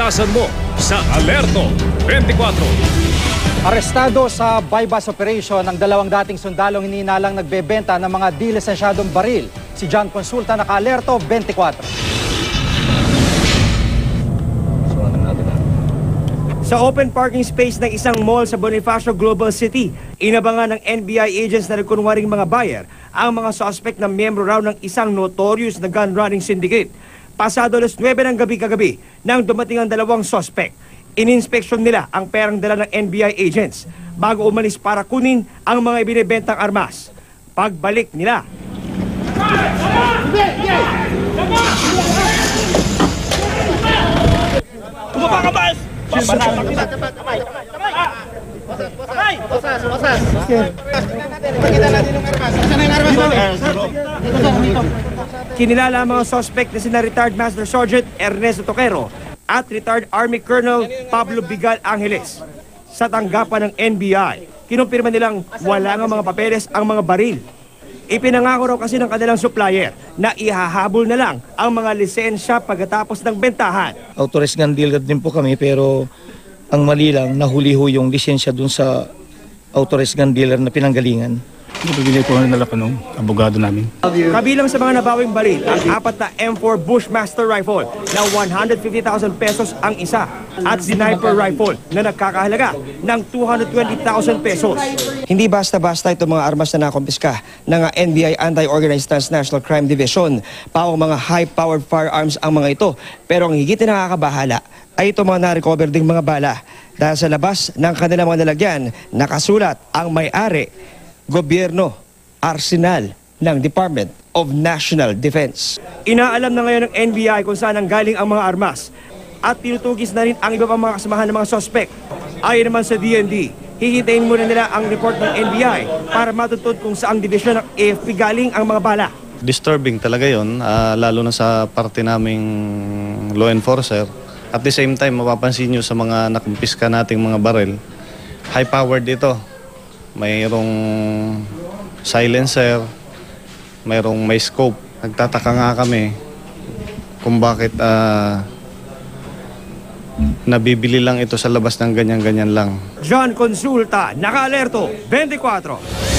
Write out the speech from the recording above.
kaligtasan mo sa Alerto 24. Arestado sa bypass operation ang dalawang dating sundalong hininalang nagbebenta ng mga di-lisensyadong baril. Si John Consulta, naka-Alerto 24. Sa open parking space ng isang mall sa Bonifacio Global City, inabangan ng NBI agents na nagkunwaring mga buyer ang mga suspect na miyembro raw ng isang notorious na gun running syndicate. Pasado alas 9 ng gabi kagabi nang dumating ang dalawang suspect. Ininspeksyon nila ang perang dala ng NBI agents bago umalis para kunin ang mga ibinibentang armas. Pagbalik nila, tumaba ka ba? Kinilala ang mga suspect na sina retired Master Sergeant Ernesto Toquero at retired Army Colonel Pablo Bigal Angeles. Sa tanggapan ng NBI, kinumpirma nilang wala nga mga papeles ang mga baril. Ipinangako raw kasi ng kanilang supplier na ihahabol na lang ang mga lisensya pagkatapos ng bentahan. Authorized gun dealer din po kami, pero ang mali lang, nahuli ho yung lisensya dun sa authorized gun dealer na pinanggalingan. Bibili po nila pa nung abogado namin. Kabilang sa mga nabawing baril ang 4 na M4 Bushmaster rifle na 150,000 pesos ang isa at sniper rifle na nagkakahalaga ng 220,000 pesos. Hindi basta-basta itong mga armas na nakumpiska ng NBI Anti-Organized Transnational Crime Division. Pawang mga high-powered firearms ang mga ito. Pero ang higit na nakakabahala ay itong mga na-recover ding mga bala. Dahil sa labas ng kanilang mga nalagyan, nakasulat ang may-ari, gobyerno, arsenal ng Department of National Defense. Inaalam na ngayon ng NBI kung saan ang galing ang mga armas at tinutugis na rin ang iba pang mga kasamahan ng mga suspect. Ayon naman sa DND, hihintayin muna nila ang report ng NBI para matuntun kung saang division ng AFP galing ang mga bala. Disturbing talaga yon, lalo na sa parte naming law enforcer. At the same time, mapapansin nyo sa mga nakumpiska nating mga baril, high-powered ito. Mayroong silencer, may scope. Nagtataka nga kami kung bakit nabibili lang ito sa labas ng ganyan-ganyan lang. John Consulta, naka-Alerto 24.